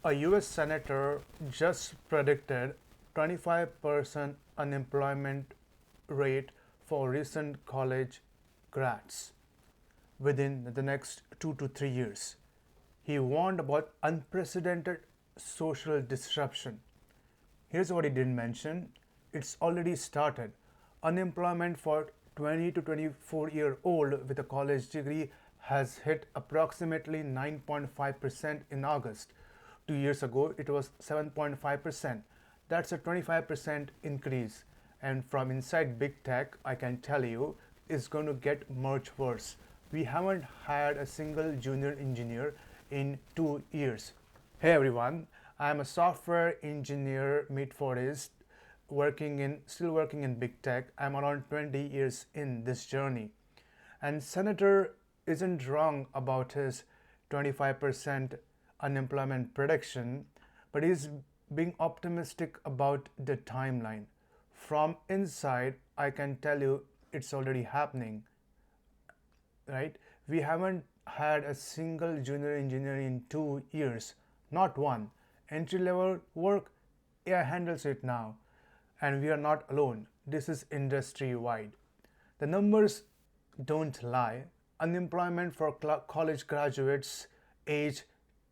A US senator just predicted 25% unemployment rate for recent college grads within the next 2 to 3 years. He warned about unprecedented social disruption. Here's what he didn't mention: it's already started. Unemployment for 20 to 24-year-old with a college degree has hit approximately 9.5% in August. 2 years ago, it was 7.5%. That's a 25% increase. And from inside big tech, I can tell you it's going to get much worse. We haven't hired a single junior engineer in 2 years. Hey everyone, I'm a software engineer, mid 40s, still working in big tech. I'm around 20 years in this journey. And Senator isn't wrong about his 25% unemployment prediction, but he's being optimistic about the timeline. From inside, I can tell you it's already happening, right? We haven't had a single junior engineer in 2 years, not one. Entry level work, AI handles it now, and we are not alone. This is industry wide. The numbers don't lie. Unemployment for college graduates age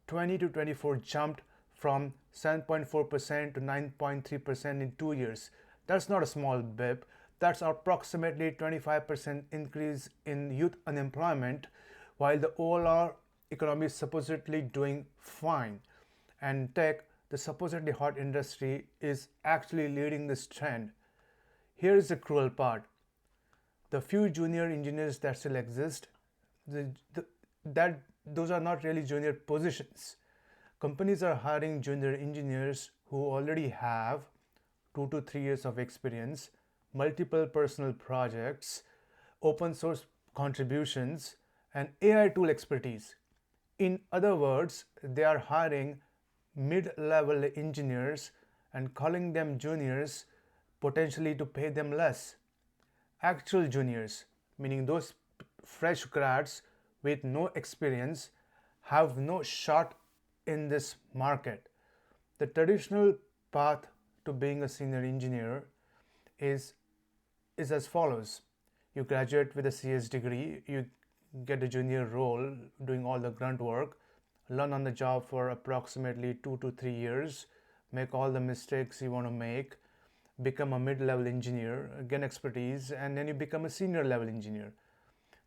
20 to 24 jumped from 7.4% to 9.3% in 2 years. That's not a small blip. That's approximately 25% increase in youth unemployment, while the overall economy is supposedly doing fine. And tech, the supposedly hot industry, is actually leading this trend. Here is the cruel part: the few junior engineers that still exist, the, the, that those are not really junior positions. Companies are hiring junior engineers who already have 2 to 3 years of experience, multiple personal projects, open source contributions, and AI tool expertise. In other words, they are hiring mid level engineers and calling them juniors, potentially to pay them less. Actual juniors, meaning those fresh grads with no experience, have no shot in this market. The traditional path to being a senior engineer is as follows: you graduate with a CS degree, you get a junior role doing all the grunt work, learn on the job for approximately 2 to 3 years, make all the mistakes you want to make, become a mid level engineer, gain expertise, and then you become a senior level engineer.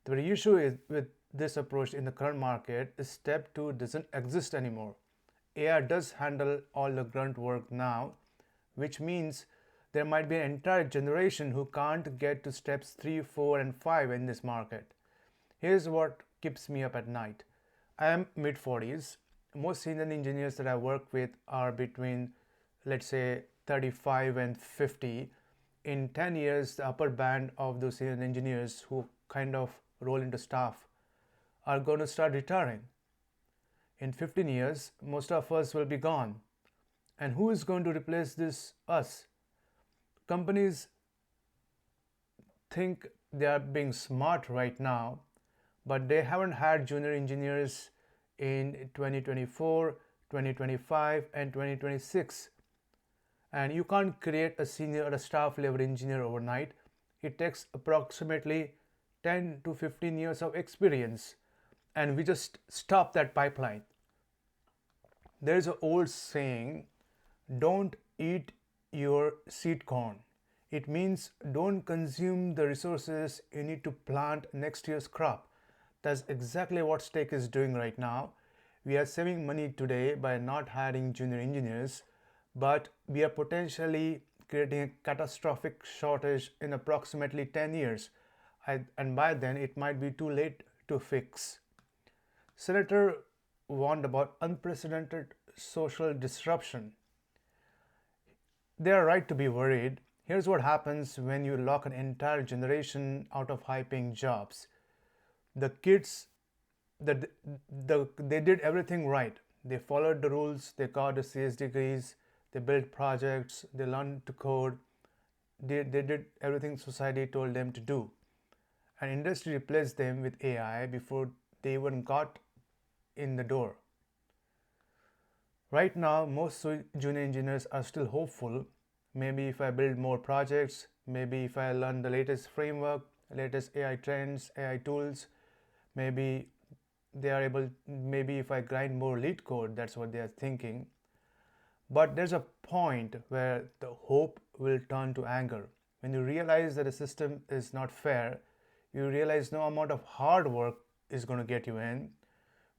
The issue is with this approach in the current market is step 2 doesn't exist anymore. AI does handle all the grunt work now, which means there might be an entire generation who can't get to steps 3, 4, and 5 in this market. Here's what keeps me up at night. I am mid 40s. Most senior engineers that I work with are between, let's say, 35 and 50. In 10 years, the upper band of those senior engineers who kind of roll into staff are going to start retiring. In 15 years, most of us will be gone. And who is going to replace this us? Companies think they are being smart right now, but they haven't had junior engineers in 2024, 2025, and 2026. And you can't create a senior or a staff level engineer overnight. It takes approximately 10 to 15 years of experience, and we just stop that pipeline. There is an old saying: don't eat your seed corn. It means don't consume the resources you need to plant next year's crop. That's exactly what Stake is doing right now. We are saving money today by not hiring junior engineers, but we are potentially creating a catastrophic shortage in approximately 10 years. And by then it might be too late to fix. Senator warned about unprecedented social disruption. They are right to be worried. Here's what happens when you lock an entire generation out of high paying jobs. The kids, they did everything right. They followed the rules, they got the CS degrees, they built projects, they learned to code, they did everything society told them to do. And industry replaced them with AI before they even got in the door. Right now, most junior engineers are still hopeful. Maybe if I build more projects, maybe if I learn the latest framework, latest AI trends, AI tools, maybe they are able, maybe if I grind more lead code, that's what they are thinking. But there's a point where the hope will turn to anger. When you realize that the system is not fair, you realize no amount of hard work is going to get you in.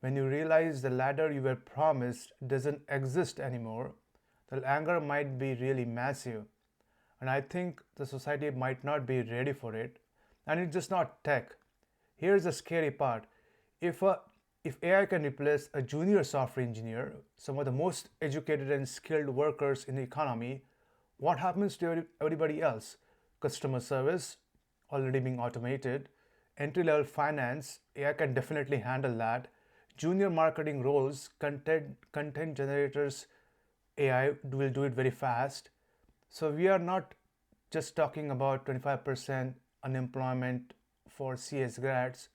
When you realize the ladder you were promised doesn't exist anymore, the anger might be really massive. And I think the society might not be ready for it. And it's just not tech. Here's the scary part. If, a, if AI can replace a junior software engineer, some of the most educated and skilled workers in the economy, what happens to everybody else? Customer service already being automated, entry level finance, AI can definitely handle that. Junior marketing roles, content generators, AI will do it very fast. So we are not just talking about 25% unemployment for CS grads.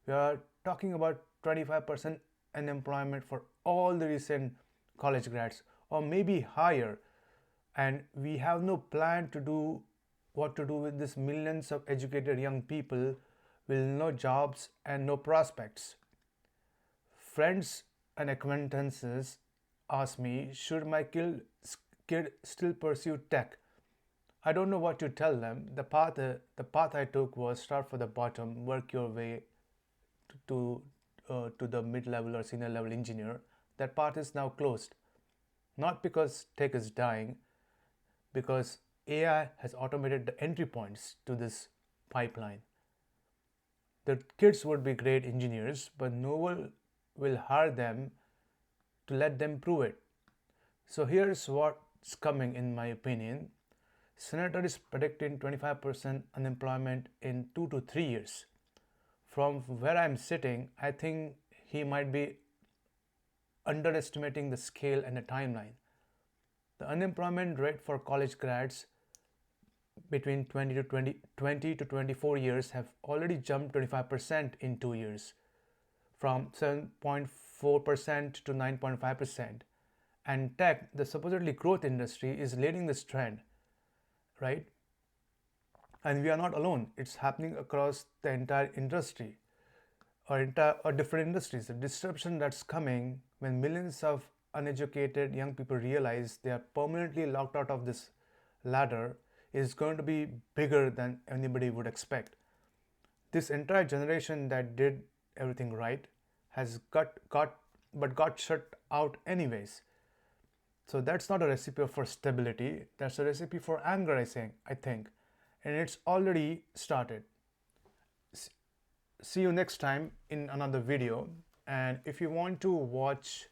We are talking about 25% unemployment for all the recent college grads, or maybe higher. And we have no plan to do what to do with this millions of educated young people with no jobs and no prospects. Friends and acquaintances ask me, should my kid still pursue tech? I don't know what to tell them. The path I took was start from the bottom, work your way to to the mid-level or senior level engineer. That path is now closed. Not because tech is dying, because AI has automated the entry points to this pipeline. The kids would be great engineers, but no one will hire them to let them prove it. So here's what's coming in my opinion. Senator is predicting 25% unemployment in 2 to 3 years. From where I'm sitting, I think he might be underestimating the scale and the timeline. The unemployment rate for college grads between 20 to 24 years have already jumped 25% in 2 years, from 7.4% to 9.5%. And tech, the supposedly growth industry, is leading this trend, right? And we are not alone. It's happening across the entire industry or different industries. The disruption that's coming when millions of uneducated young people realize they are permanently locked out of this ladder is going to be bigger than anybody would expect. This entire generation that did everything right has got shut out anyways. So that's not a recipe for stability. That's a recipe for anger, I think. And it's already started. See you next time in another video. And if you want to watch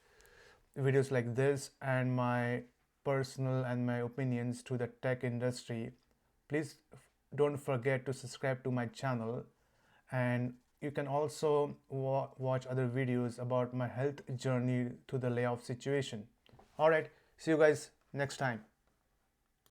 videos like this and my personal and my opinions to the tech industry, please don't forget to subscribe to my channel. And you can also watch other videos about my health journey to the layoff situation. All right, see you guys next time.